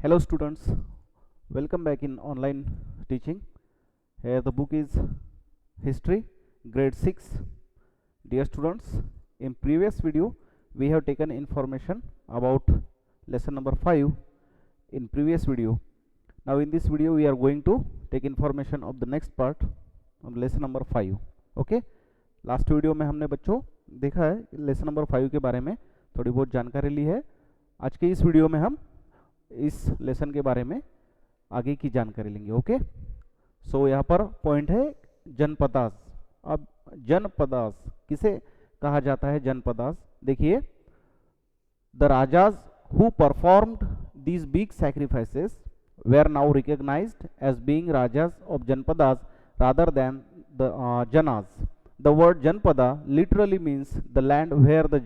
Hello students, welcome back in online teaching. Here the book is History, grade 6. Dear students, in previous video we have taken information about lesson number 5 in previous video. Now in this video we are going to take information of the next part of lesson number 5. Okay, last video में हमने बच्चों देखा है lesson number 5 के बारे में थोड़ी बहुत जानकारी ली है. आज के इस वीडियो में हम इस लेसन के बारे में आगे की जानकारी लेंगे. ओके, सो यहाँ पर पॉइंट है जनपदास. अब जनपदास किसे कहा जाता है? जनपदास देखिए, the rajas who performed these big sacrifices were now recognised as being rajas of janapadas rather than the janas. The word Janpada literally means the land where the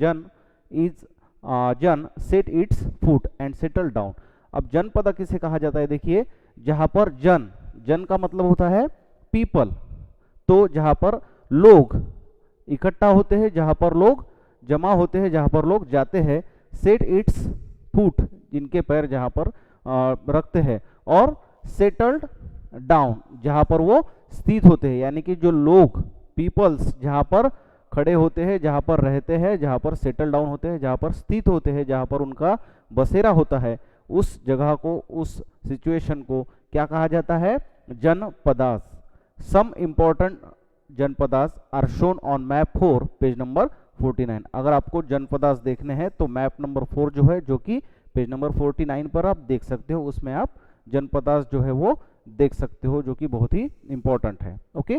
Jan set its foot and settled down. अब जनपदा किसे कहा जाता है? देखिए, जहां पर जन का मतलब होता है पीपल, तो जहां पर लोग इकट्ठा होते हैं, जहां पर लोग जमा होते हैं, जहां पर लोग जाते हैं. सेट इट्स फुट, जिनके पैर जहां पर रखते हैं, और सेटल्ड डाउन, जहां पर वो स्थित होते हैं. यानी कि जो लोग पीपल्स जहां पर खड़े होते हैं, जहां पर रहते हैं, जहां पर सेटल डाउन होते हैं, जहां पर स्थित होते हैं, जहां पर उनका बसेरा होता है, उस जगह को, उस सिचुएशन को क्या कहा जाता है? Janapadas. Some important janapadas are shown on map 4 page number 49. अगर आपको जनपदास देखने हैं तो मैप नंबर 4 जो है, जो कि पेज नंबर 49 पर आप देख सकते हो, उसमें आप जनपदास जो है वो देख सकते हो, जो कि बहुत ही इंपॉर्टेंट है. Okay,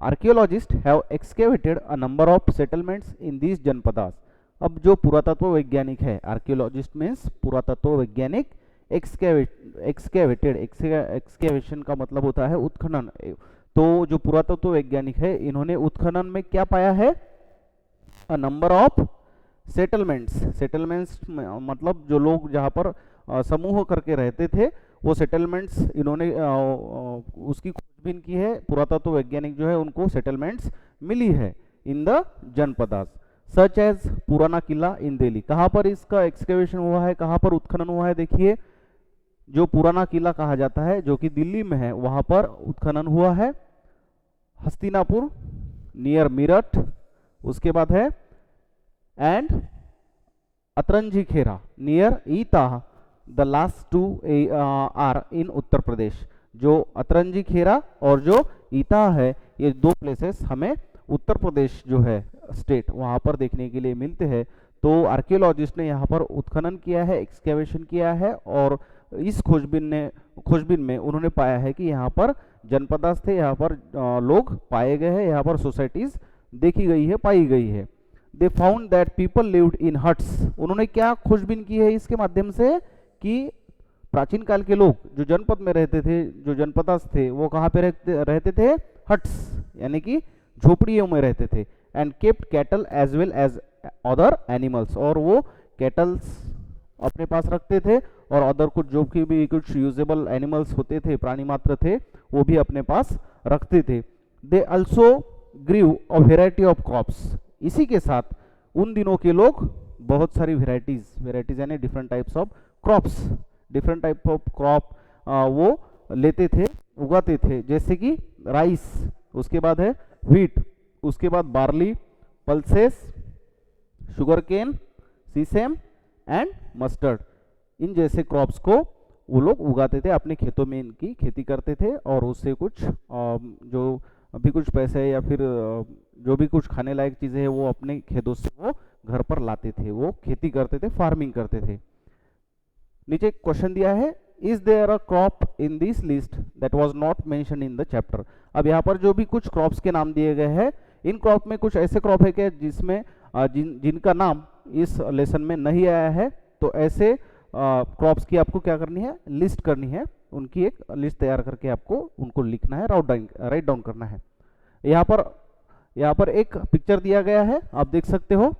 archaeologist have excavated a number of settlements in these janapadas. अब जो पुरातत्व वैज्ञानिक है, आर्कियोलॉजिस्ट मीन्स पुरातत्व वैज्ञानिक, एक्सकेवेशन का मतलब होता है उत्खनन. तो जो पुरातत्व वैज्ञानिक है, इन्होंने उत्खनन में क्या पाया है? अ नंबर ऑफ सेटलमेंट्स मतलब जो लोग जहाँ पर समूह करके रहते थे, वो सेटलमेंट्स इन्होंने उसकी खोजबीन की है. पुरातत्व वैज्ञानिक जो है उनको सेटलमेंट्स मिली है in the Janapadas. Such as पुराना किला इन दिल्ली. कहाँ पर इसका एक्सकेवेशन हुआ है, कहाँ पर उत्खनन हुआ है? देखिए, जो पुराना किला कहा जाता है, जो कि दिल्ली में है, वहां पर उत्खनन हुआ है. हस्तिनापुर नियर मीरठ, उसके बाद है and Atranji Khera near Etah. The last two are in Uttar Pradesh. जो अतरंजी खेरा और जो ईता है, ये दो प्लेसेस हमें उत्तर प्रदेश जो है स्टेट, वहां पर देखने के लिए मिलते हैं. तो आर्कियोलॉजिस्ट ने यहाँ पर उत्खनन किया है, एक्सकेवेशन किया है, और इस खोजबीन में उन्होंने पाया है कि यहाँ पर जनपदास थे, यहाँ पर लोग पाए गए हैं, यहाँ पर सोसाइटीज देखी गई है, पाई गई है. They found that people lived in huts. उन्होंने क्या खोजबीन की है इसके माध्यम से? कि प्राचीन काल के लोग जो जनपद में रहते थे, जो जनपदास थे, वो कहाँ पे रहते थे? हट्स, यानी कि झोपड़ियों में रहते थे. And kept cattle as well as other animals. और वो कैटल्स अपने पास रखते थे, और अदर कुछ जो कि भी कुछ यूजेबल एनिमल्स होते थे, प्राणी मात्र थे, वो भी अपने पास रखते थे. They also grew a variety of crops. इसी के साथ उन दिनों के लोग बहुत सारी वेराइटीज यानी different types of crops, different type of crop वो लेते थे, उगाते थे. जैसे कि राइस, उसके बाद है व्हीट, उसके बाद barley, pulses, sugar cane, sesame and mustard. इन जैसे क्रॉप्स को वो लोग उगाते थे, अपने खेतों में इनकी खेती करते थे, और उससे कुछ जो भी कुछ पैसे या फिर जो भी कुछ खाने लायक चीज़ें हैं, वो अपने खेतों से वो घर पर लाते थे, वो खेती करते थे, फार्मिंग करते थे. नीचे क्वेश्चन दिया है, is there a crop in this list that was not mention in the chapter. अब यहाँ पर जो भी कुछ क्रॉप्स के नाम दिए गए हैं, इन क्रॉप में कुछ ऐसे क्रॉप है क्या जिसमें जिनका नाम इस लेसन में नहीं आया है? तो ऐसे क्रॉप्स की आपको क्या करनी है? लिस्ट करनी है. उनकी एक लिस्ट तैयार करके आपको उनको लिखना है, राइट डाउन करना है. यहाँ पर एक पिक्चर दिया गया है, आप देख सकते हो.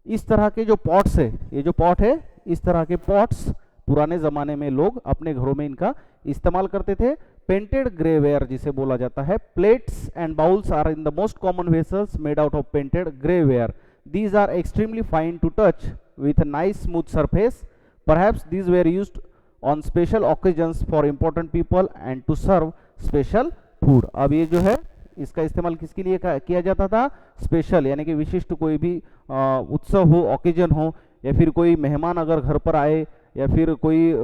इस तरह के जो पॉट्स है, ये जो पॉट है, इस तरह के पॉट्स पुराने जमाने में लोग अपने घरों में इनका इस्तेमाल करते थे. पेंटेड ग्रेवेयर जिसे बोला जाता है. Plates and bowls are in the most common vessels made out of painted greyware. These are extremely fine to touch with a nice smooth surface. Perhaps these were used on special occasions for important people and to serve special food. अब ये जो है इसका इस्तेमाल किसके लिए किया जाता था? स्पेशल यानी कि विशिष्ट कोई भी उत्सव हो, ओकेजन हो, या फिर कोई मेहमान अगर घर पर आए, या फिर कोई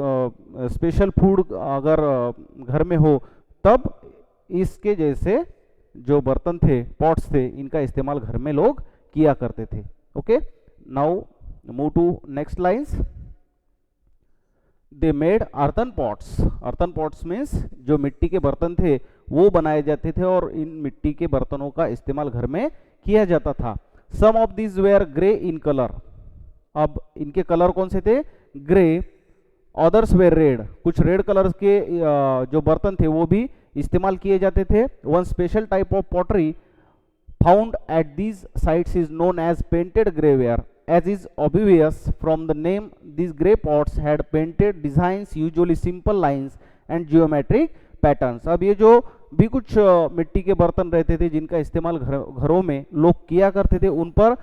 स्पेशल फूड अगर घर में हो, तब इसके जैसे जो बर्तन थे, पॉट्स थे, इनका इस्तेमाल घर में लोग किया करते थे। Okay, now move to next lines. They made earthen pots. Earthen pots means जो मिट्टी के बर्तन थे वो बनाए जाते थे और इन मिट्टी के बर्तनों का इस्तेमाल घर में किया जाता था। Some of these were grey in colour. अब इनके कलर कौन से थे? ग्रे। Others were red. कुछ रेड कलर के जो बर्तन थे वो भी इस्तेमाल किए जाते थे। One special type of pottery found at these sites is known as painted greyware. As is obvious from the name, these grey pots had painted designs, usually simple lines and geometric patterns. अब ये जो भी कुछ मिट्टी के बर्तन रहते थे जिनका इस्तेमाल घरों में लोग किया करते थे, उन पर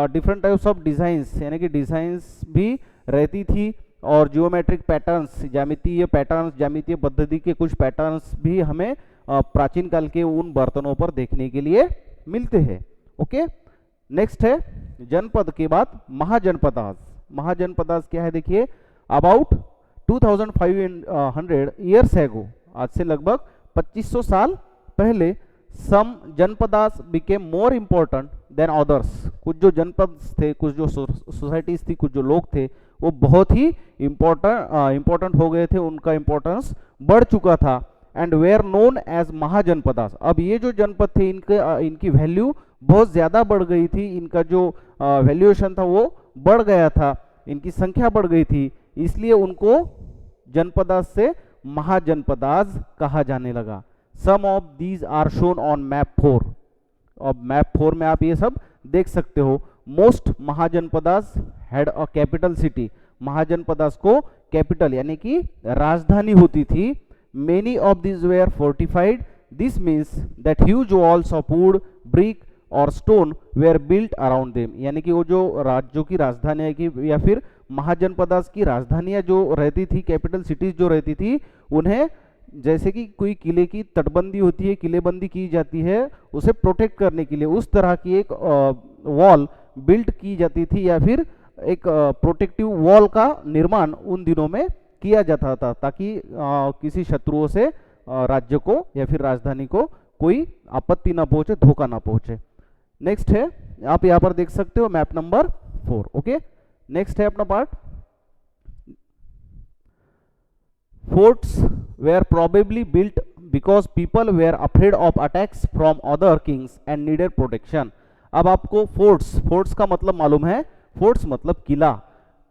डिफरेंट टाइप्स ऑफ डिजाइंस यानी कि डिजाइंस भी रहती थी और जियोमेट्रिक पैटर्न्स, ज्यामितीय पैटर्न्स, ज्यामितीय पद्धति के कुछ पैटर्न्स भी हमें प्राचीन काल के उन बर्तनों पर देखने के लिए मिलते हैं। ओके, नेक्स्ट है जनपद के बाद महाजनपदास। महाजनपदास क्या है? देखिए, अबाउट 2500 ईयर्स एगो, आज से लगभग 2500 साल पहले, some janapadas became more important than others. कुछ जो जनपद थे, कुछ जो सोसाइटीज थी, कुछ जो लोग थे, वो बहुत ही इम्पोर्टेंट हो गए थे, उनका इम्पोर्टेंस बढ़ चुका था। And were known as Mahajanapadas. अब ये जो जनपद थे इनकी वैल्यू बहुत ज़्यादा बढ़ गई थी, इनका जो वैल्यूएशन था वो बढ़ गया था, इनकी संख्या बढ़ गई थी, इसलिए उनको जनपदास से महाजनपदास कहा जाने लगा। Some of these are shown on map 4। अब मैप 4 में आप ये सब देख सकते हो। Most mahajanapadas had a capital city. Mahajanapadas को कैपिटल यानी कि राजधानी होती थी। Many of these were fortified. This means that huge walls of wood, brick or stone were built around them. यानी कि वो जो राज्यों की राजधानियाँ की या फिर महाजनपदास की राजधानियाँ जो रहती थी, कैपिटल सिटीज जो रहती थी, उन्हें जैसे कि कोई किले की तटबंदी होती है, किलेबंदी की जाती है, उसे प्रोटेक्ट करने के लिए उस तरह की एक वॉल बिल्ट की जाती थी, या फिर एक प्रोटेक्टिव वॉल का निर्माण उन दिनों में किया जाता था, ताकि किसी शत्रुओं से राज्य को या फिर राजधानी को कोई आपत्ति ना पहुंचे, धोखा ना पहुंचे। नेक्स्ट है, आप यहाँ पर देख सकते हो मैप नंबर 4। ओके, नेक्स्ट है अपना part, forts were probably built because people were afraid of attacks from other kings and needed protection. अब आपको फोर्ट्स का मतलब मालूम है। फोर्ट्स मतलब किला।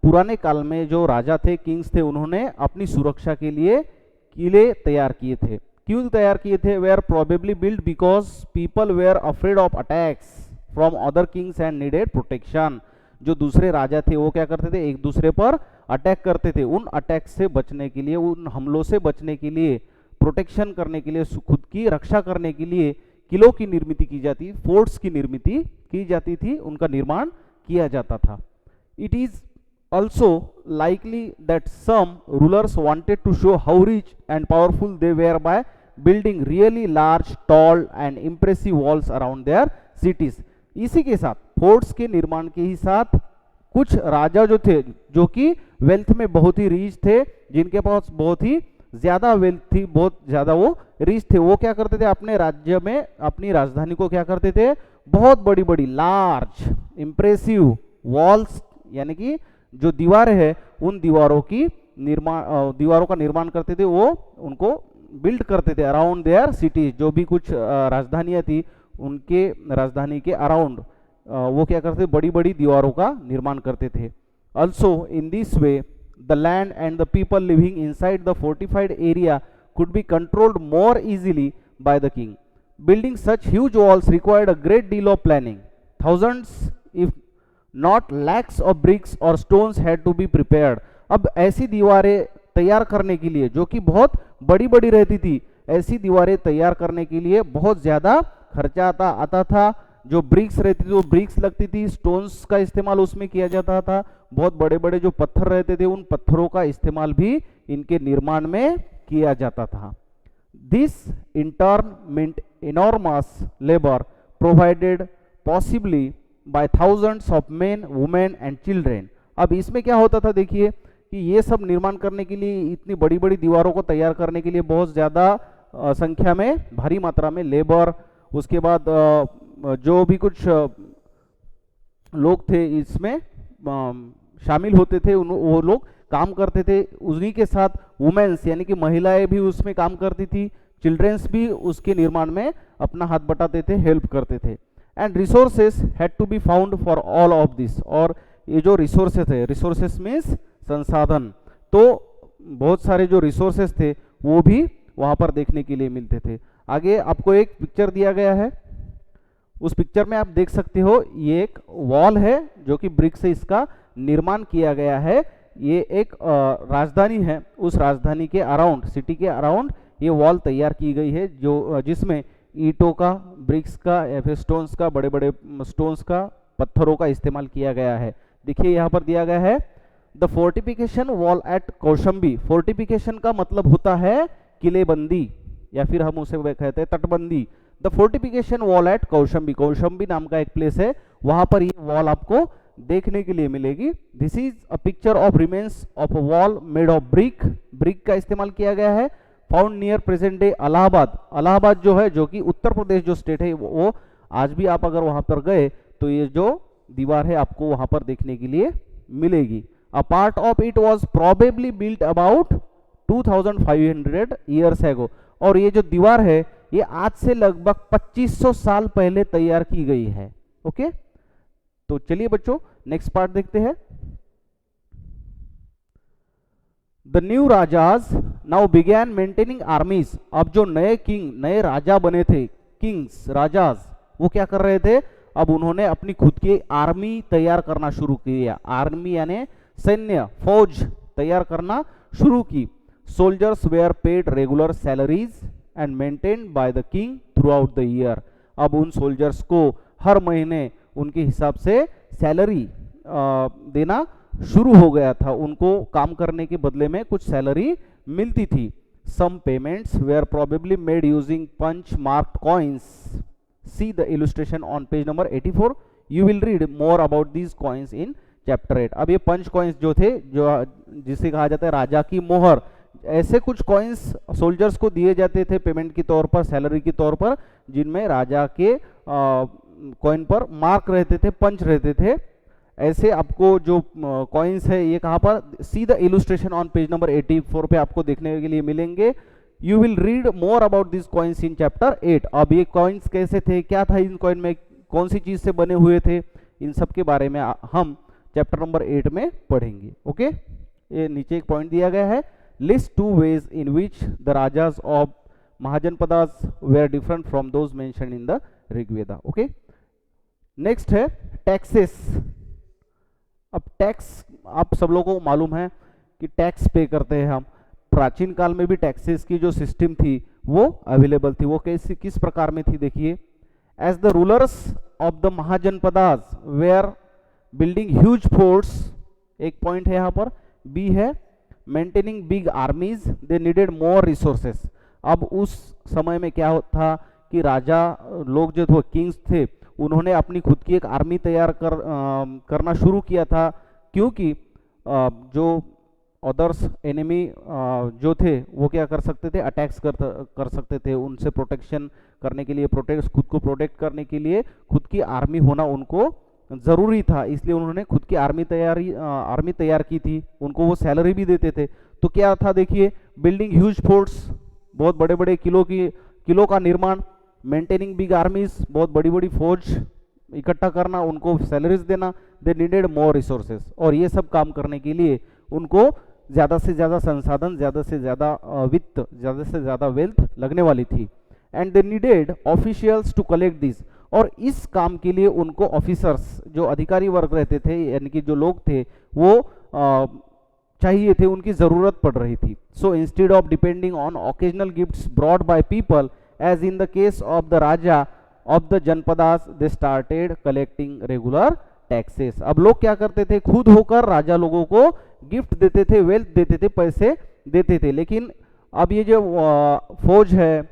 पुराने काल में जो राजा थे, किंग्स थे, उन्होंने अपनी सुरक्षा के लिए किले तैयार किए थे। क्यों तैयार किए थे? Were probably build because people were afraid of attacks from other kings and needed protection. जो दूसरे राजा थे वो क्या करते थे? एक दूसरे पर अटैक करते थे। उन अटैक से बचने के लिए, उन हमलों से बचने के लिए, प्रोटेक्शन करने के लिए, खुद की रक्षा करने के लिए किलों की निर्मित की जाती, फोर्ट्स की निर्मित की जाती थी, उनका निर्माण किया जाता था। It is also likely that some rulers wanted to show how rich and powerful they were by building really large, tall and impressive walls around their cities. इसी के साथ फोर्ट्स के निर्माण के ही साथ कुछ राजा जो थे, जो कि वेल्थ में बहुत ही रिच थे, जिनके पास बहुत ही ज्यादा वेल्थ थी, बहुत ज्यादा वो रिच थे, वो क्या करते थे? अपने राज्य में अपनी राजधानी को क्या करते थे? बहुत बड़ी बड़ी लार्ज इंप्रेसिव वॉल्स यानी कि जो दीवारें हैं, उन दीवारों का निर्माण करते थे, वो उनको बिल्ड करते थे अराउंड देयर सिटी। जो भी कुछ राजधानियां थी, उनके राजधानी के अराउंड वो क्या करते थे? बड़ी बड़ी दीवारों का निर्माण करते थे। Also in this way the land and the people living inside the fortified area could be controlled more easily by the king. Building such huge walls required a great deal of planning. Thousands if not lakhs of bricks और stones had to be prepared. अब ऐसी दीवारें तैयार करने के लिए, जो कि बहुत बड़ी बड़ी रहती थी, ऐसी दीवारें तैयार करने के लिए बहुत ज्यादा खर्चा आता था, जो ब्रिक्स रहती थी वो ब्रिक्स लगती थी, स्टोन्स का इस्तेमाल उसमें किया जाता था, बहुत बड़े बड़े जो पत्थर रहते थे उन पत्थरों का इस्तेमाल भी इनके निर्माण में किया जाता था। This in turn meant enormous labor provided possibly by thousands of men, women and children। अब इसमें क्या होता था देखिए कि ये सब निर्माण करने के लिए, इतनी बड़ी बड़ी दीवारों को तैयार करने के लिए बहुत ज़्यादा संख्या में, भारी मात्रा में लेबर, उसके बाद जो भी कुछ लोग थे इसमें शामिल होते थे, वो लोग काम करते थे। उन्हीं के साथ वुमेन्स यानी कि महिलाएं भी उसमें काम करती थी, चिल्ड्रेंस भी उसके निर्माण में अपना हाथ बटाते थे, हेल्प करते थे। And resources had to be found for all of this. और ये जो रिसोर्सेस है, रिसोर्सेस मीन्स संसाधन, तो बहुत सारे जो रिसोर्सेस थे वो भी वहां पर देखने के लिए मिलते थे। आगे आपको एक पिक्चर दिया गया है, उस पिक्चर में आप देख सकते हो ये एक वॉल है जो कि ब्रिक से इसका निर्माण किया गया है। ये एक राजधानी है, उस राजधानी के अराउंड, सिटी के अराउंड ये वॉल तैयार की गई है, जो जिसमें ईंटों का, ब्रिक्स का या फिर स्टोन्स का, बड़े बड़े स्टोन्स का, पत्थरों का इस्तेमाल किया गया है। देखिए यहाँ पर दिया गया है the fortification wall at Kaushambi. Fortification का मतलब होता है किलेबंदी या फिर हम उसे कहते हैं तटबंदी। The fortification wall at Kaushambi, Kaushambi नाम का एक प्लेस है, वहां पर ये वॉल आपको देखने के लिए मिलेगी। This is a picture of remains of a wall made of brick. Brick का इस्तेमाल किया गया है। Found near present day Allahabad. Allahabad जो है, जो कि उत्तर प्रदेश जो स्टेट है, वो आज भी आप अगर वहां पर गए तो ये जो दीवार है आपको वहां पर देखने के लिए मिलेगी। A part of it was probably built about 2500 years ago. और ये जो दीवार है ये आज से लगभग 2500 साल पहले तैयार की गई है। ओके, तो चलिए बच्चों नेक्स्ट पार्ट देखते हैं। The new rajas now began maintaining आर्मीज। अब जो नए किंग, नए राजा बने थे, किंग्स, राजाज, वो क्या कर रहे थे, अब उन्होंने अपनी खुद की आर्मी तैयार करना शुरू किया। आर्मी यानी सैन्य, फौज तैयार करना शुरू की। Soldiers were paid regular salaries and maintained by the king throughout the year. अब उन सोल्जर्स को हर महीने उनके हिसाब से सैलरी देना शुरू हो गया था, उनको काम करने के बदले में कुछ सैलरी मिलती थी। Some payments were probably made using punch marked coins. See the illustration on page number 84। You will read more about these coins in chapter 8। अब ये पंच कॉइन्स जो थे, जो जिसे कहा जाता है राजा की मोहर, ऐसे कुछ कॉइन्स सोल्जर्स को दिए जाते थे पेमेंट के तौर पर, सैलरी के तौर पर, जिनमें राजा के कॉइन पर मार्क रहते थे, पंच रहते थे। ऐसे आपको जो कॉइन्स है ये कहाँ पर, सी the illustration on page number 84 पे आपको देखने के लिए मिलेंगे। You will read more about this coins in chapter 8। अब ये कॉइन्स कैसे थे, क्या था इन कॉइन में, कौन सी चीज से बने हुए थे, इन सब के बारे में हम चैप्टर नंबर 8 में पढ़ेंगे। ओके, ये नीचे एक पॉइंट दिया गया है, list 2 ways in which the rajas of Mahajanpadas were different from those mentioned in the Rigveda। Okay, next है टैक्सेस। अब टैक्स आप सब लोगों को मालूम है कि टैक्स पे करते हैं हम। प्राचीन काल में भी टैक्सेस की जो सिस्टम थी वो अवेलेबल थी। वो कैसी, किस प्रकार में थी देखिए। As the rulers of the Mahajanapadas were building huge forts, एक पॉइंट है यहाँ पर, बी है maintaining big armies, they needed more resources. अब उस समय में क्या था कि राजा लोग जो थे, किंग्स थे, उन्होंने अपनी खुद की एक आर्मी तैयार करना शुरू किया था, क्योंकि जो अदर्स एनिमी जो थे वो क्या कर सकते थे, अटैक्स कर सकते थे। उनसे प्रोटेक्शन करने के लिए, खुद को प्रोटेक्ट करने के लिए खुद की आर्मी होना उनको जरूरी था। इसलिए उन्होंने खुद की आर्मी तैयार की थी, उनको वो सैलरी भी देते थे। तो क्या था देखिए, बिल्डिंग ह्यूज फोर्ट्स, बहुत बड़े बड़े किलों का निर्माण, मेंटेनिंग बिग आर्मीज, बहुत बड़ी बड़ी फौज इकट्ठा करना, उनको सैलरीज देना, दे नीडेड मोर रिसोर्सेस। और ये सब काम करने के लिए उनको ज़्यादा से ज़्यादा संसाधन, ज़्यादा से ज़्यादा वित्त, ज़्यादा से ज़्यादा वेल्थ लगने वाली थी। And they needed officials to collect this. और इस काम के लिए उनको ऑफिसर्स, जो अधिकारी वर्ग रहते थे, यानी कि जो लोग थे, वो चाहिए थे, उनकी ज़रूरत पड़ रही थी। So instead of depending on occasional gifts brought by people, as in the case of the raja of the janpadas they started collecting regular taxes. अब लोग क्या करते थे, खुद होकर राजा लोगों को गिफ्ट देते थे, वेल्थ देते थे, पैसे देते थे। लेकिन अब ये जो फौज है,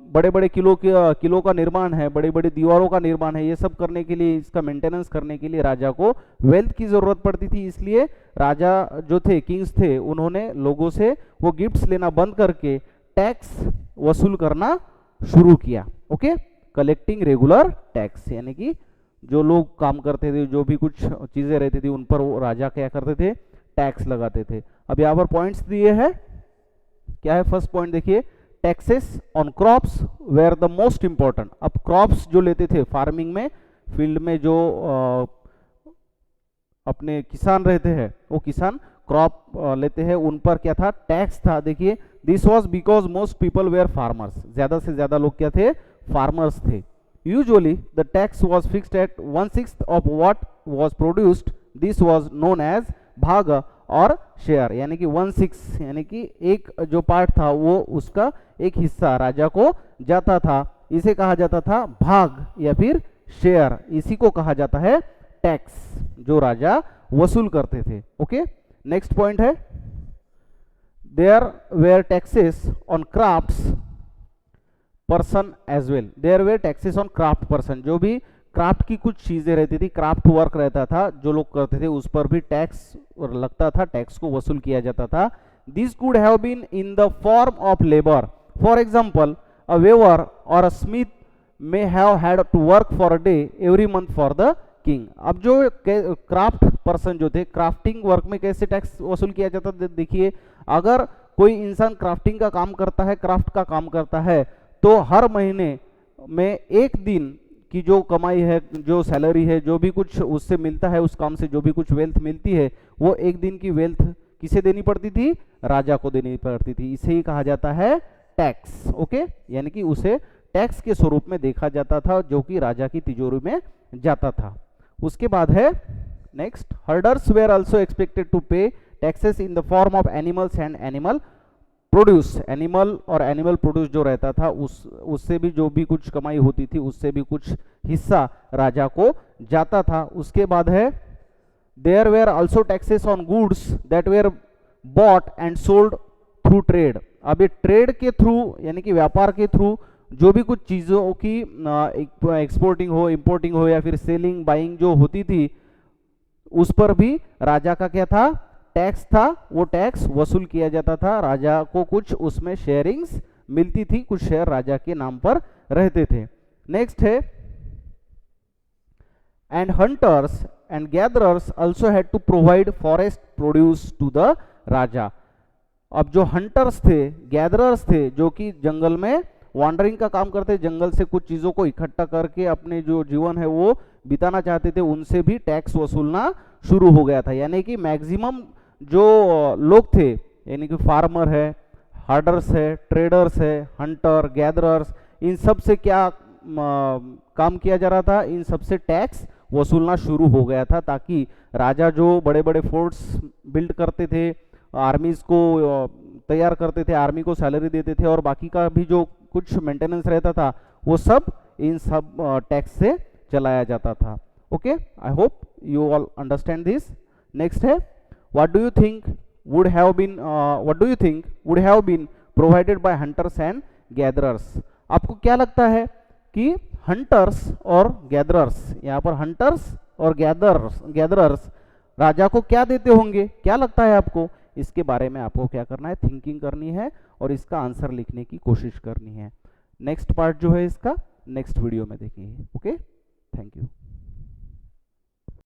बड़े बड़े किलों का निर्माण है, बड़ी बड़ी दीवारों का निर्माण है, ये सब करने के लिए, इसका मेंटेनेंस करने के लिए राजा को वेल्थ की जरूरत पड़ती थी। इसलिए राजा जो थे, किंग्स थे, उन्होंने लोगों से वो गिफ्ट्स लेना बंद करके टैक्स वसूल करना शुरू किया। ओके, कलेक्टिंग रेगुलर टैक्स, यानी कि जो लोग काम करते थे, जो भी कुछ चीजें रहती थी, उन पर वो राजा क्या करते थे, टैक्स लगाते थे। अब यहाँ पर पॉइंट्स दिए हैं, क्या है फर्स्ट पॉइंट देखिए, taxes on crops were the most important. अब क्रॉप्स जो लेते थे फार्मिंग में, फील्ड में जो अपने किसान रहते हैं, वो किसान क्रॉप लेते हैं, उन पर क्या था, टैक्स था। देखिए, this was because most people were farmers, ज्यादा से ज्यादा लोग क्या थे, फार्मर्स थे। Usually the tax was fixed at 1/6 of what was produced, this was known as bhag और शेयर, यानी कि 1/6, यानी कि एक जो पार्ट था वो उसका एक हिस्सा राजा को जाता था, इसे कहा जाता था भाग या फिर शेयर। इसी को कहा जाता है टैक्स, जो राजा वसूल करते थे। ओके, नेक्स्ट पॉइंट है, there were taxes on crafts persons as well. There were taxes on craft persons, जो भी क्राफ्ट की कुछ चीजें रहती थी, क्राफ्ट वर्क रहता था, जो लोग करते थे, उस पर भी टैक्स लगता था, टैक्स को वसूल किया जाता था। This could have been in the form of labour, for example a weaver और a smith may have had to work for a day every month for the king. अब जो क्राफ्ट पर्सन जो थे, क्राफ्टिंग वर्क में कैसे tax वसूल किया जाता था, देखिए, अगर कोई इंसान क्राफ्टिंग का काम करता है, क्राफ्ट का काम करता है, तो हर महीने में एक दिन की जो कमाई है, जो सैलरी है, जो भी कुछ उससे मिलता है, उस काम से जो भी कुछ वेल्थ मिलती है, वो एक दिन की वेल्थ किसे देनी पड़ती थी, राजा को देनी पड़ती थी। इसे ही कहा जाता है टैक्स। ओके, यानी कि उसे टैक्स के स्वरूप में देखा जाता था, जो कि राजा की तिजोरी में जाता था। उसके बाद है next, herders were also expected to pay taxes in the form of animals and animal produce. Animal और एनिमल प्रोड्यूस जो रहता था, उससे भी जो भी कुछ कमाई होती थी, उससे भी कुछ हिस्सा राजा को जाता था। उसके बाद है, there were also taxes on goods that were bought and sold through trade. अब ये ट्रेड के थ्रू, यानी कि व्यापार के थ्रू, जो भी कुछ चीजों की एक्सपोर्टिंग हो, इंपोर्टिंग हो, या फिर सेलिंग बाइंग जो होती थी, उस पर भी राजा का क्या था, टैक्स था। वो टैक्स वसूल किया जाता था, राजा को कुछ उसमें शेयरिंग्स मिलती थी, कुछ शेयर राजा के नाम पर रहते थे। नेक्स्ट है, and hunters and gatherers also had to provide forest produce to the raja. अब जो हंटर्स थे, गैदरर्स थे, जो कि जंगल में वॉन्डरिंग का काम करते, जंगल से कुछ चीजों को इकट्ठा करके अपने जो जीवन है वो बिताना चाहते थे, उनसे भी टैक्स वसूलना शुरू हो गया था। यानी कि मैक्सिमम जो लोग थे, यानी कि फार्मर है, हार्डर्स है, ट्रेडर्स है, हंटर, गैदरर्स, इन सब से क्या काम किया जा रहा था, इन सब से टैक्स वसूलना शुरू हो गया था, ताकि राजा जो बड़े बड़े फोर्ट्स बिल्ड करते थे, आर्मीज को तैयार करते थे, आर्मी को सैलरी देते थे, और बाकी का भी जो कुछ मेंटेनेंस रहता था, वो सब इन सब टैक्स से चलाया जाता था। Okay, I hope you all understand this. Next है, what do you think would have been provided by hunters and gatherers? आपको क्या लगता है कि हंटर्स और गैदरर्स, यहाँ पर हंटर्स और गैदरर्स राजा को क्या देते होंगे, क्या लगता है आपको? इसके बारे में आपको क्या करना है, थिंकिंग करनी है और इसका आंसर लिखने की कोशिश करनी है। नेक्स्ट पार्ट जो है इसका नेक्स्ट वीडियो में देखेंगे। ओके।